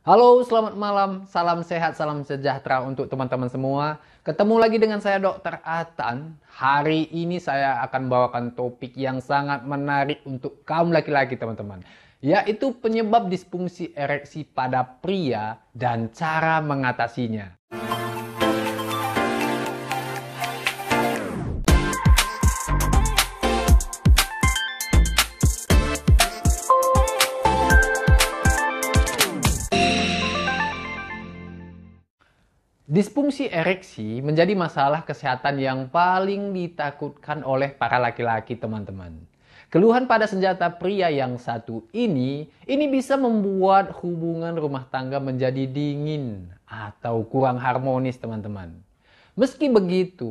Halo, selamat malam. Salam sehat, salam sejahtera untuk teman-teman semua. Ketemu lagi dengan saya Dr. Atan. Hari ini saya akan bawakan topik yang sangat menarik untuk kaum laki-laki, teman-teman. Yaitu penyebab disfungsi ereksi pada pria dan cara mengatasinya. Disfungsi ereksi menjadi masalah kesehatan yang paling ditakutkan oleh para laki-laki, teman-teman. Keluhan pada senjata pria yang satu ini bisa membuat hubungan rumah tangga menjadi dingin atau kurang harmonis, teman-teman. Meski begitu,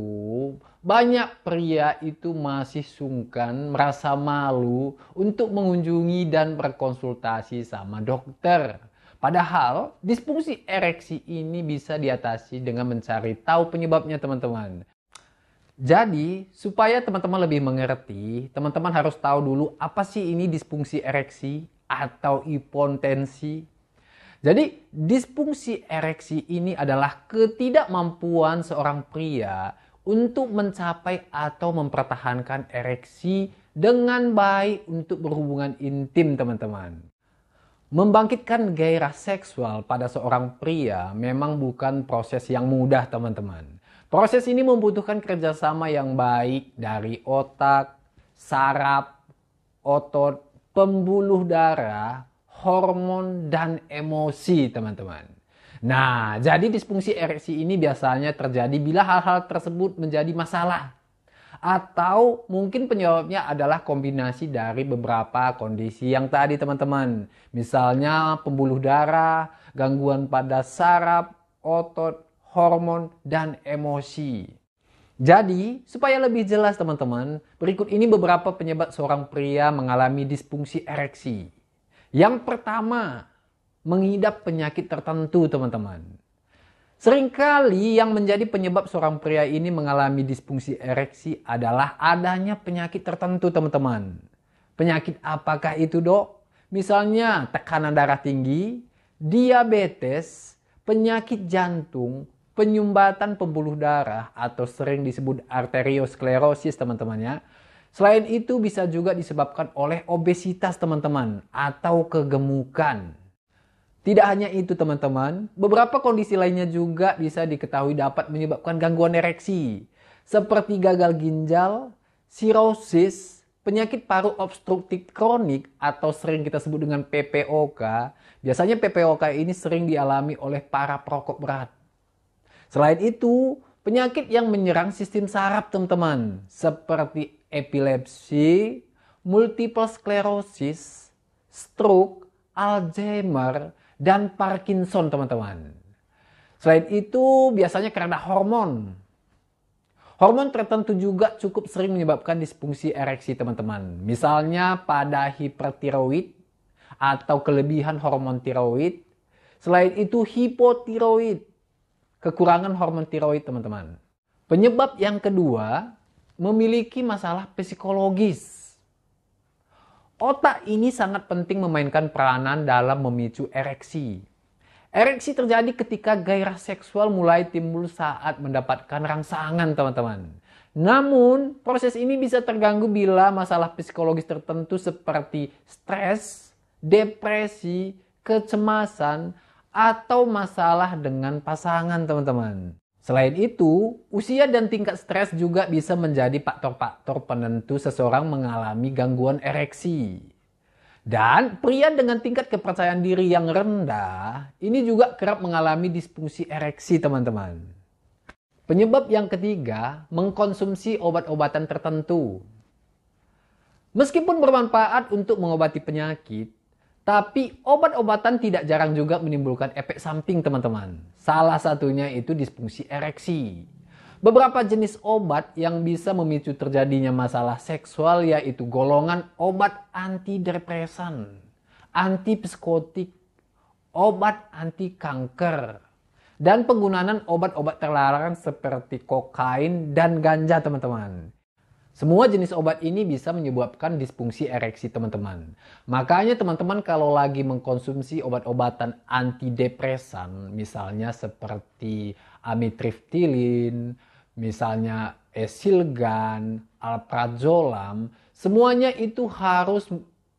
banyak pria itu masih sungkan, merasa malu untuk mengunjungi dan berkonsultasi sama dokter. Padahal, disfungsi ereksi ini bisa diatasi dengan mencari tahu penyebabnya, teman-teman. Jadi, supaya teman-teman lebih mengerti, teman-teman harus tahu dulu apa sih ini disfungsi ereksi atau impotensi. Jadi, disfungsi ereksi ini adalah ketidakmampuan seorang pria untuk mencapai atau mempertahankan ereksi dengan baik untuk berhubungan intim, teman-teman. Membangkitkan gairah seksual pada seorang pria memang bukan proses yang mudah, teman-teman. Proses ini membutuhkan kerjasama yang baik dari otak, saraf, otot, pembuluh darah, hormon, dan emosi, teman-teman. Nah, jadi disfungsi ereksi ini biasanya terjadi bila hal-hal tersebut menjadi masalah. Atau mungkin penyebabnya adalah kombinasi dari beberapa kondisi yang tadi, teman-teman. Misalnya pembuluh darah, gangguan pada saraf, otot, hormon, dan emosi. Jadi, supaya lebih jelas, teman-teman, berikut ini beberapa penyebab seorang pria mengalami disfungsi ereksi. Yang pertama, mengidap penyakit tertentu, teman-teman. Seringkali yang menjadi penyebab seorang pria ini mengalami disfungsi ereksi adalah adanya penyakit tertentu, teman-teman. Penyakit apakah itu, dok? Misalnya tekanan darah tinggi, diabetes, penyakit jantung, penyumbatan pembuluh darah atau sering disebut arteriosklerosis, teman-teman ya. Selain itu bisa juga disebabkan oleh obesitas, teman-teman, atau kegemukan. Tidak hanya itu, teman-teman, beberapa kondisi lainnya juga bisa diketahui dapat menyebabkan gangguan ereksi. Seperti gagal ginjal, sirosis, penyakit paru obstruktif kronik atau sering kita sebut dengan PPOK. Biasanya PPOK ini sering dialami oleh para perokok berat. Selain itu, penyakit yang menyerang sistem saraf, teman-teman, seperti epilepsi, multiple sclerosis, stroke, Alzheimer, dan Parkinson, teman-teman. Selain itu, biasanya karena hormon. Hormon tertentu juga cukup sering menyebabkan disfungsi ereksi, teman-teman. Misalnya pada hipertiroid atau kelebihan hormon tiroid. Selain itu, hipotiroid, kekurangan hormon tiroid, teman-teman. Penyebab yang kedua, memiliki masalah psikologis. Otak ini sangat penting memainkan peranan dalam memicu ereksi. Ereksi terjadi ketika gairah seksual mulai timbul saat mendapatkan rangsangan, teman-teman. Namun, proses ini bisa terganggu bila masalah psikologis tertentu seperti stres, depresi, kecemasan, atau masalah dengan pasangan, teman-teman. Selain itu, usia dan tingkat stres juga bisa menjadi faktor-faktor penentu seseorang mengalami gangguan ereksi. Dan pria dengan tingkat kepercayaan diri yang rendah, ini juga kerap mengalami disfungsi ereksi, teman-teman. Penyebab yang ketiga, mengkonsumsi obat-obatan tertentu. Meskipun bermanfaat untuk mengobati penyakit, tapi obat-obatan tidak jarang juga menimbulkan efek samping, teman-teman. Salah satunya itu disfungsi ereksi. Beberapa jenis obat yang bisa memicu terjadinya masalah seksual yaitu golongan obat antidepresan, antipsikotik, obat anti kanker, dan penggunaan obat-obat terlarang seperti kokain dan ganja, teman-teman. Semua jenis obat ini bisa menyebabkan disfungsi ereksi teman-teman. Makanya teman-teman kalau lagi mengkonsumsi obat-obatan antidepresan, misalnya seperti amitriptilin, misalnya esilgan, alprazolam, semuanya itu harus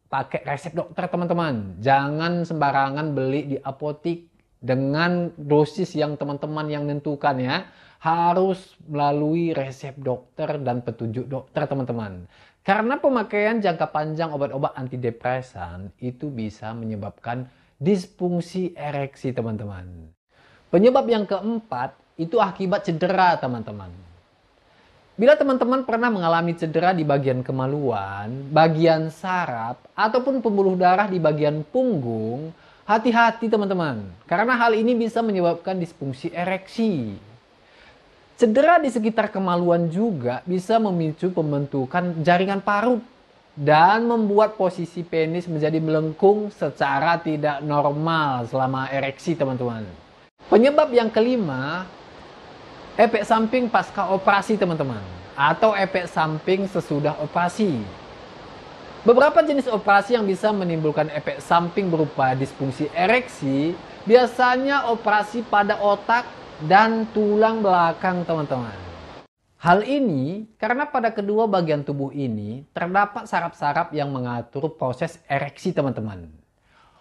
pakai resep dokter teman-teman. Jangan sembarangan beli di apotik dengan dosis yang teman-teman yang menentukan ya. Harus melalui resep dokter dan petunjuk dokter teman-teman. Karena pemakaian jangka panjang obat-obat antidepresan itu bisa menyebabkan disfungsi ereksi teman-teman. Penyebab yang keempat itu akibat cedera teman-teman. Bila teman-teman pernah mengalami cedera di bagian kemaluan, bagian saraf, ataupun pembuluh darah di bagian punggung, hati-hati teman-teman. Karena hal ini bisa menyebabkan disfungsi ereksi. Cedera di sekitar kemaluan juga bisa memicu pembentukan jaringan parut dan membuat posisi penis menjadi melengkung secara tidak normal selama ereksi teman-teman. Penyebab yang kelima, efek samping pasca operasi teman-teman, atau efek samping sesudah operasi. Beberapa jenis operasi yang bisa menimbulkan efek samping berupa disfungsi ereksi, biasanya operasi pada otak dan tulang belakang teman-teman. Hal ini karena pada kedua bagian tubuh ini terdapat saraf-saraf yang mengatur proses ereksi teman-teman.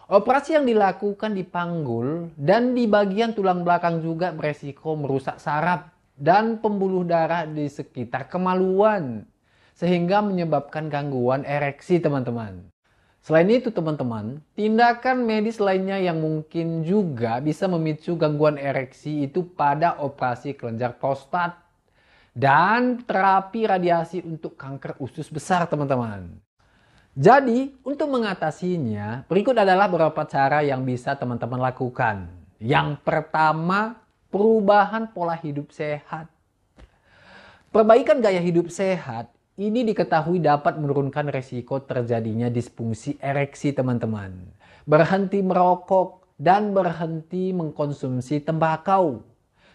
Operasi yang dilakukan di panggul dan di bagian tulang belakang juga beresiko merusak saraf dan pembuluh darah di sekitar kemaluan, sehingga menyebabkan gangguan ereksi teman-teman. Selain itu teman-teman, tindakan medis lainnya yang mungkin juga bisa memicu gangguan ereksi itu pada operasi kelenjar prostat dan terapi radiasi untuk kanker usus besar teman-teman. Jadi untuk mengatasinya, berikut adalah beberapa cara yang bisa teman-teman lakukan. Yang pertama, perubahan pola hidup sehat. Perbaikan gaya hidup sehat ini diketahui dapat menurunkan resiko terjadinya disfungsi ereksi teman-teman. Berhenti merokok dan berhenti mengkonsumsi tembakau.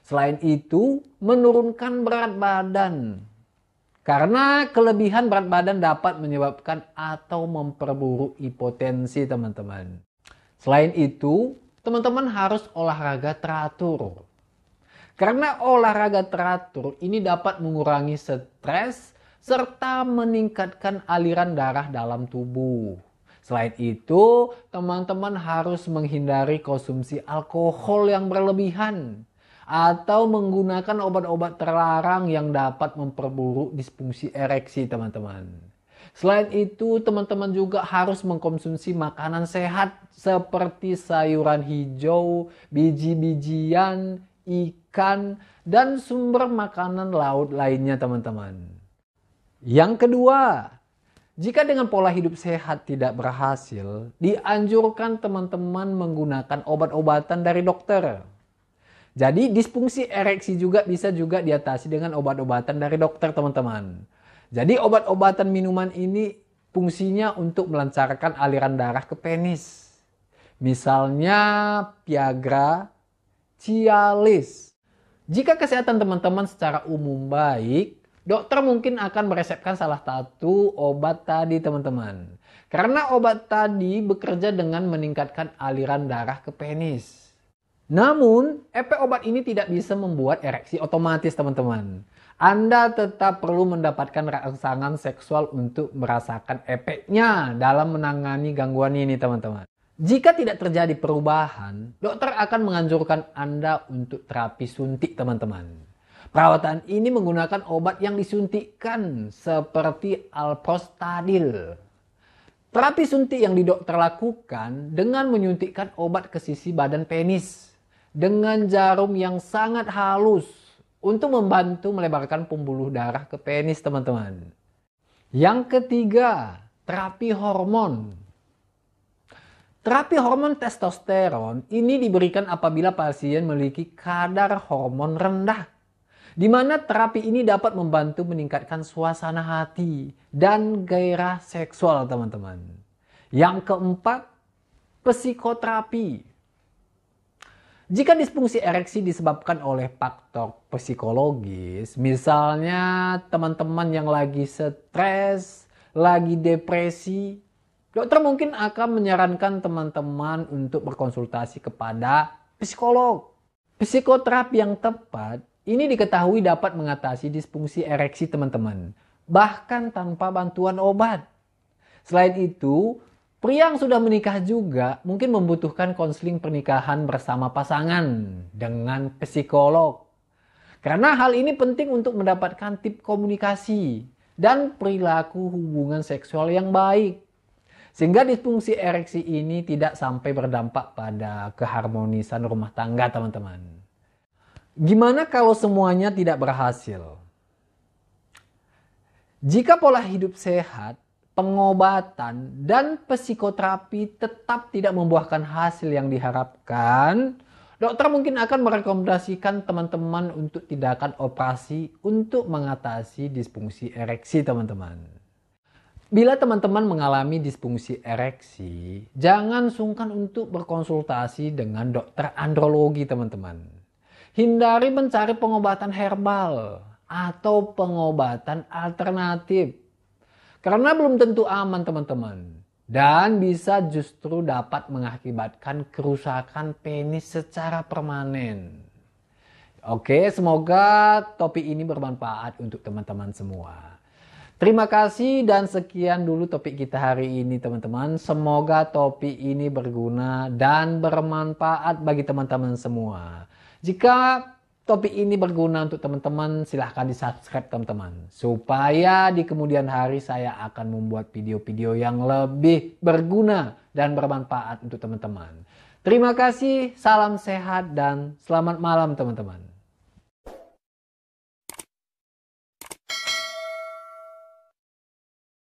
Selain itu, menurunkan berat badan. Karena kelebihan berat badan dapat menyebabkan atau memperburuk hipotensi teman-teman. Selain itu, teman-teman harus olahraga teratur. Karena olahraga teratur ini dapat mengurangi stres serta meningkatkan aliran darah dalam tubuh. Selain itu, teman-teman harus menghindari konsumsi alkohol yang berlebihan atau menggunakan obat-obat terlarang yang dapat memperburuk disfungsi ereksi teman-teman. Selain itu, teman-teman juga harus mengkonsumsi makanan sehat seperti sayuran hijau, biji-bijian, ikan, dan sumber makanan laut lainnya teman-teman. Yang kedua, jika dengan pola hidup sehat tidak berhasil, dianjurkan teman-teman menggunakan obat-obatan dari dokter. Jadi disfungsi ereksi juga bisa diatasi dengan obat-obatan dari dokter teman-teman. Jadi obat-obatan minuman ini fungsinya untuk melancarkan aliran darah ke penis. Misalnya Viagra, Cialis. Jika kesehatan teman-teman secara umum baik, dokter mungkin akan meresepkan salah satu obat tadi teman-teman. Karena obat tadi bekerja dengan meningkatkan aliran darah ke penis. Namun, efek obat ini tidak bisa membuat ereksi otomatis teman-teman. Anda tetap perlu mendapatkan rangsangan seksual untuk merasakan efeknya dalam menangani gangguan ini teman-teman. Jika tidak terjadi perubahan, dokter akan menganjurkan Anda untuk terapi suntik teman-teman. Perawatan ini menggunakan obat yang disuntikkan seperti alprostadil. Terapi suntik yang dokter lakukan dengan menyuntikkan obat ke sisi badan penis dengan jarum yang sangat halus untuk membantu melebarkan pembuluh darah ke penis teman-teman. Yang ketiga, terapi hormon. Terapi hormon testosteron ini diberikan apabila pasien memiliki kadar hormon rendah, di mana terapi ini dapat membantu meningkatkan suasana hati dan gairah seksual teman-teman. Yang keempat, psikoterapi. Jika disfungsi ereksi disebabkan oleh faktor psikologis, misalnya teman-teman yang lagi stres, lagi depresi, dokter mungkin akan menyarankan teman-teman untuk berkonsultasi kepada psikolog. Psikoterapi yang tepat ini diketahui dapat mengatasi disfungsi ereksi teman-teman, bahkan tanpa bantuan obat. Selain itu, pria yang sudah menikah juga mungkin membutuhkan konseling pernikahan bersama pasangan dengan psikolog. Karena hal ini penting untuk mendapatkan tips komunikasi dan perilaku hubungan seksual yang baik. Sehingga disfungsi ereksi ini tidak sampai berdampak pada keharmonisan rumah tangga, teman-teman. Gimana kalau semuanya tidak berhasil? Jika pola hidup sehat, pengobatan, dan psikoterapi tetap tidak membuahkan hasil yang diharapkan, dokter mungkin akan merekomendasikan teman-teman untuk tindakan operasi untuk mengatasi disfungsi ereksi, teman-teman. Bila teman-teman mengalami disfungsi ereksi, jangan sungkan untuk berkonsultasi dengan dokter andrologi, teman-teman. Hindari mencari pengobatan herbal atau pengobatan alternatif. Karena belum tentu aman, teman-teman. Dan bisa justru dapat mengakibatkan kerusakan penis secara permanen. Oke, semoga topik ini bermanfaat untuk teman-teman semua. Terima kasih dan sekian dulu topik kita hari ini, teman-teman. Semoga topik ini berguna dan bermanfaat bagi teman-teman semua. Jika topik ini berguna untuk teman-teman, silahkan di-subscribe, teman-teman. Supaya di kemudian hari saya akan membuat video-video yang lebih berguna dan bermanfaat untuk teman-teman. Terima kasih, salam sehat dan selamat malam, teman-teman.